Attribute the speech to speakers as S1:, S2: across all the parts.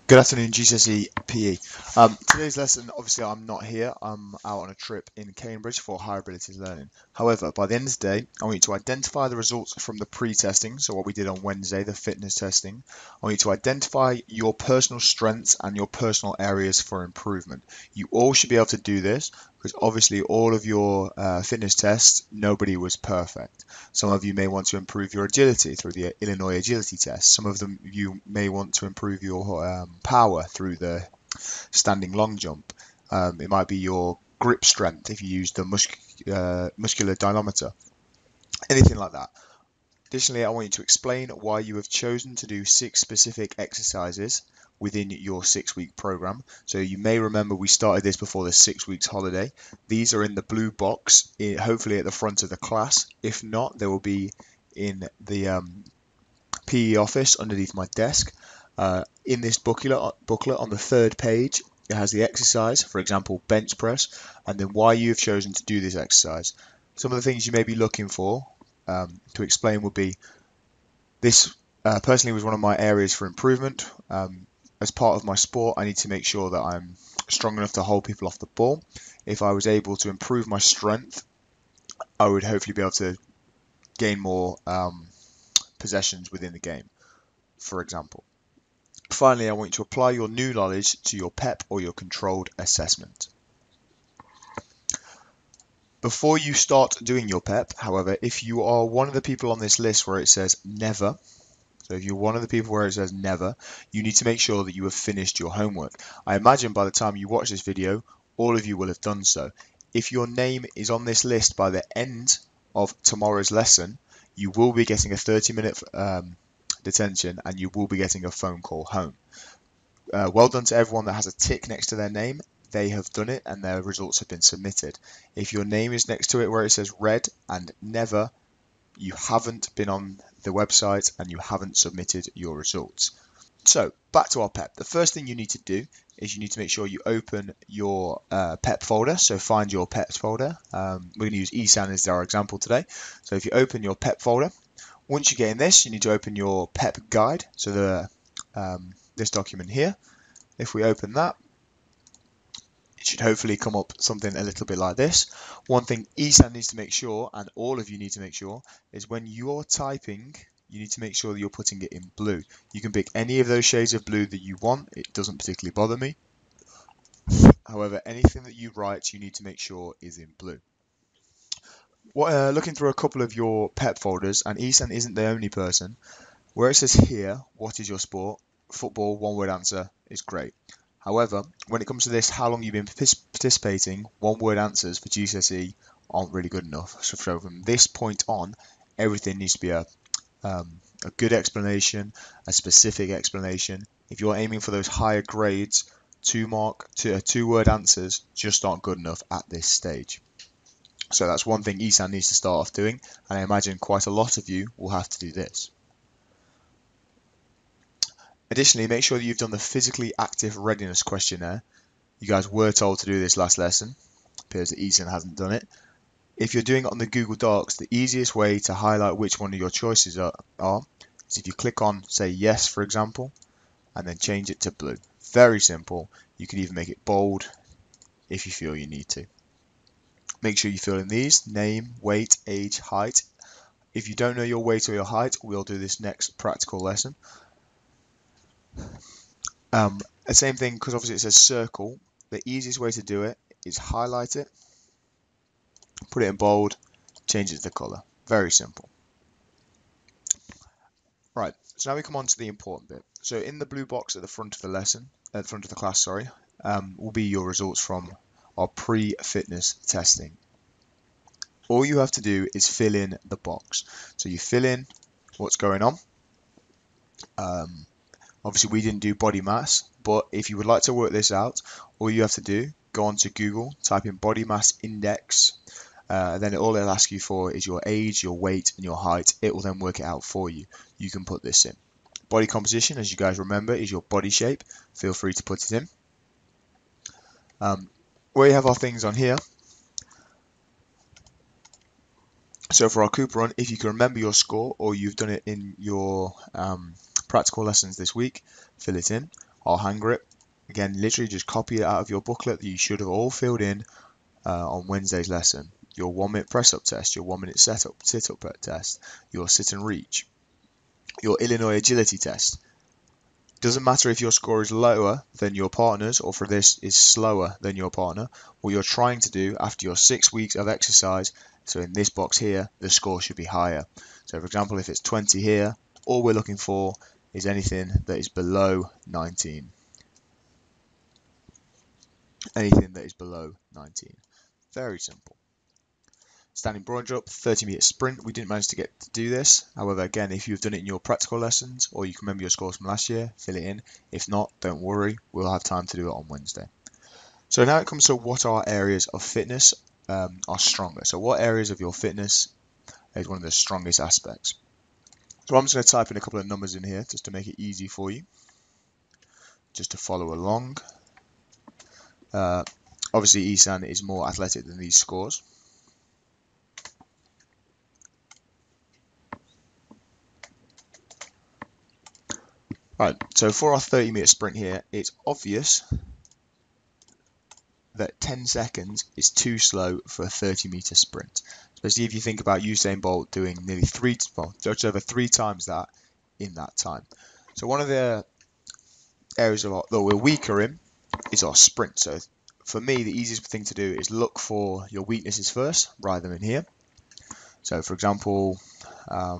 S1: Good afternoon, GCSE PE. Today's lesson, obviously, I'm not here. I'm out on a trip in Cambridge for higher abilities learning. However, by the end of the day, I want you to identify the results from the pre-testing, so what we did on Wednesday, the fitness testing. I want you to identify your personal strengths and your personal areas for improvement. You all should be able to do this because obviously all of your fitness tests, nobody was perfect. Some of you may want to improve your agility through the Illinois agility test. Some of them you may want to improve your power through the standing long jump. It might be your grip strength if you use the muscular dynamometer, anything like that. Additionally, I want you to explain why you have chosen to do 6 specific exercises within your 6-week program. So you may remember we started this before the 6 weeks holiday. These are in the blue box, hopefully at the front of the class. If not, they will be in the PE office underneath my desk. In this booklet on the 3rd page, it has the exercise, for example, bench press, and then why you have chosen to do this exercise. Some of the things you may be looking for to explain would be this personally was one of my areas for improvement. As part of my sport, I need to make sure that I'm strong enough to hold people off the ball. If I was able to improve my strength, I would hopefully be able to gain more possessions within the game, for example. Finally, I want you to apply your new knowledge to your PEP or your controlled assessment. Before you start doing your PEP, however, if you are one of the people on this list where it says never, so if you're one of the people where it says never, you need to make sure that you have finished your homework. I imagine by the time you watch this video, all of you will have done so. If your name is on this list by the end of tomorrow's lesson, you will be getting a 30-minute detention and you will be getting a phone call home. Well done to everyone that has a tick next to their name. They have done it and their results have been submitted. If your name is next to it where it says red and never, you haven't been on the website and you haven't submitted your results. So back to our PEP. The first thing you need to do is you need to make sure you open your PEP folder. So find your PEP folder. We're going to use ESAN as our example today. So if you open your PEP folder, once you get in this, you need to open your PEP guide. So this document here. If we open that, it should hopefully come up something a little bit like this. One thing ESAN needs to make sure, and all of you need to make sure, is when you're typing, you need to make sure that you're putting it in blue. You can pick any of those shades of blue that you want. It doesn't particularly bother me. However, anything that you write, you need to make sure is in blue. Looking through a couple of your PEP folders, and ESAN isn't the only person, where it says here, what is your sport? Football, one word answer is great. However, when it comes to this, how long you've been participating, one word answers for GCSE aren't really good enough. So from this point on, everything needs to be a good explanation, a specific explanation. If you're aiming for those higher grades, two-word answers just aren't good enough at this stage. So that's one thing ESAN needs to start off doing, and I imagine quite a lot of you will have to do this. Additionally, make sure that you've done the physically active readiness questionnaire. You guys were told to do this last lesson. It appears that ESAN hasn't done it. If you're doing it on the Google Docs, the easiest way to highlight which one of your choices are is if you click on, say, yes, for example, and then change it to blue. Very simple. You can even make it bold if you feel you need to. Make sure you fill in these: name, weight, age, height. If you don't know your weight or your height, we'll do this next practical lesson. The same thing, because obviously it says circle. The easiest way to do it is highlight it, put it in bold, change it to the color. Very simple. Right, so now we come on to the important bit. So in the blue box at the front of the lesson, at the front of the class, sorry, will be your results from our pre-fitness testing. All you have to do is fill in the box. So you fill in what's going on. Obviously, we didn't do body mass, but if you would like to work this out, all you have to do, go onto Google, type in body mass index, then all it'll ask you for is your age, your weight, and your height. It will then work it out for you. You can put this in. Body composition, as you guys remember, is your body shape. Feel free to put it in. We have our things on here. So for our Cooper run, if you can remember your score or you've done it in your practical lessons this week, fill it in. our hand grip. Again, literally just copy it out of your booklet that you should have all filled in on Wednesday's lesson. Your 1 minute press up test, your 1 minute sit up test, your sit and reach, your Illinois agility test. Doesn't matter if your score is lower than your partner's or for this is slower than your partner. What you're trying to do after your 6 weeks of exercise, so in this box here, the score should be higher. So for example, if it's 20 here, all we're looking for is anything that is below 19. Anything that is below 19. Very simple. Standing broad jump, 30-meter sprint. We didn't manage to get to do this. However, again, if you've done it in your practical lessons or you can remember your scores from last year, fill it in. If not, don't worry. We'll have time to do it on Wednesday. So now it comes to what our areas of fitness are stronger. So what areas of your fitness is one of the strongest aspects? So I'm just going to type in a couple of numbers in here just to make it easy for you, just to follow along. Obviously, Isan is more athletic than these scores. Right, so for our 30-meter sprint here, it's obvious that 10 seconds is too slow for a 30-meter sprint. Especially if you think about Usain Bolt doing nearly just over 3 times that in that time. So one of the areas that we're weaker in is our sprint. So for me, the easiest thing to do is look for your weaknesses first, write them in here. So for example, I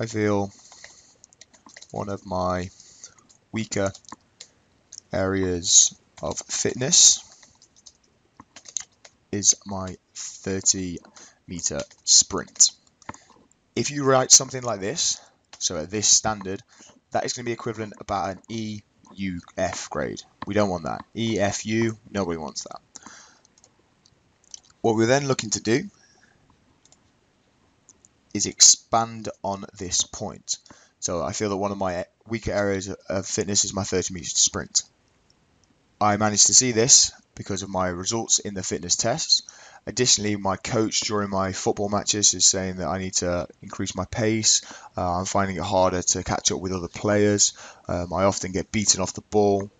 S1: feel one of my weaker areas of fitness is my 30-meter sprint. If you write something like this, so at this standard, that is going to be equivalent about an EUF grade. We don't want that. EFU, nobody wants that. What we're then looking to do is expand on this point. So I feel that one of my weaker areas of fitness is my 30-meter sprint. I managed to see this because of my results in the fitness tests. Additionally, my coach during my football matches is saying that I need to increase my pace. I'm finding it harder to catch up with other players. I often get beaten off the ball,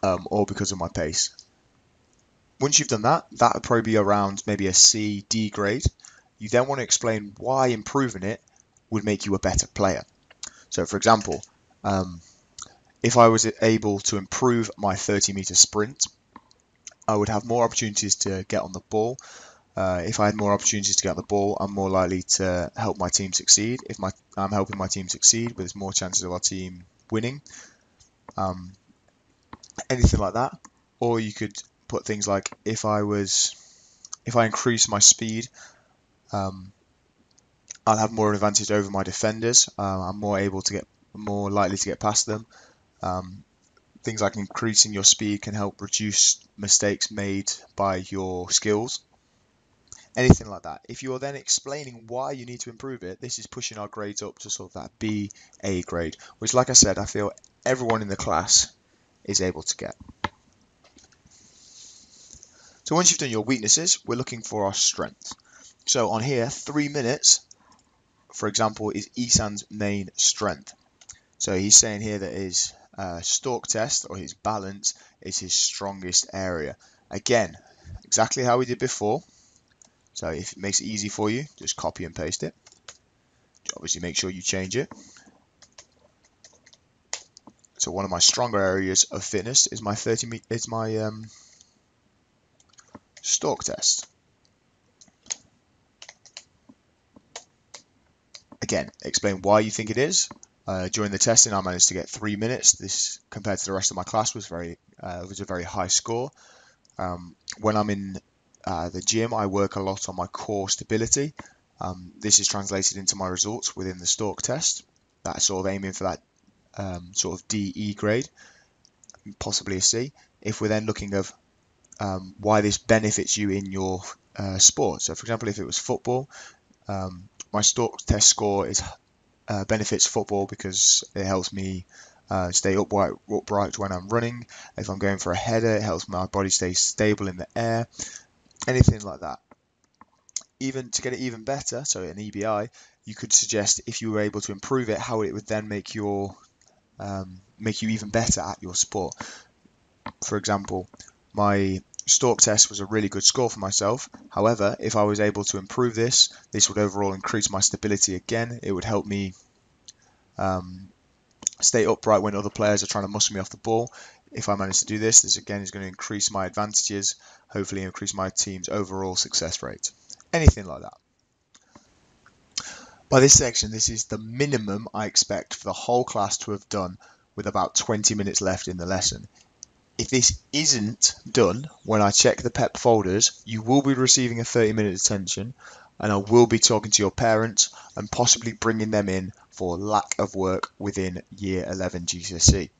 S1: all because of my pace. Once you've done that, that would probably be around maybe a C, D grade. You then want to explain why improving it would make you a better player. So for example, if I was able to improve my 30-meter sprint, I would have more opportunities to get on the ball. If I had more opportunities to get on the ball, I'm more likely to help my team succeed. If I'm helping my team succeed, there's more chances of our team winning. Anything like that. Or you could put things like, if I increase my speed, I'll have more advantage over my defenders. I'm more likely to get past them. Things like increasing your speed can help reduce mistakes made by your skills. Anything like that. If you're then explaining why you need to improve it, this is pushing our grades up to sort of that B, A grade, which, like I said, I feel everyone in the class is able to get. So once you've done your weaknesses, we're looking for our strengths. So on here, 3 minutes, for example, is Isan's main strength. So he's saying here that his stalk test or his balance is his strongest area. Again, exactly how we did before. So if it makes it easy for you, just copy and paste it. Obviously make sure you change it. So one of my stronger areas of fitness is my stalk test. Again, explain why you think it is. During the testing, I managed to get 3 minutes. This, compared to the rest of my class, was a very high score. When I'm in the gym, I work a lot on my core stability. This is translated into my results within the stalk test. That's sort of aiming for that sort of DE grade, possibly a C. If we're then looking at why this benefits you in your sport. So, for example, if it was football, my stalk test score benefits football because it helps me stay upright when I'm running. If I'm going for a header, it helps my body stay stable in the air. Anything like that. Even to get it even better, so an EBI, you could suggest if you were able to improve it, how it would then make your make you even better at your sport. For example, my stalk test was a really good score for myself. However, if I was able to improve this would overall increase my stability again. It would help me stay upright when other players are trying to muscle me off the ball. If I manage to do this, this again is going to increase my advantages, hopefully increase my team's overall success rate. Anything like that. By this section, this is the minimum I expect for the whole class to have done with about 20 minutes left in the lesson. If this isn't done when I check the PEP folders, you will be receiving a 30-minute detention, and I will be talking to your parents and possibly bringing them in for lack of work within Year 11 GCSE.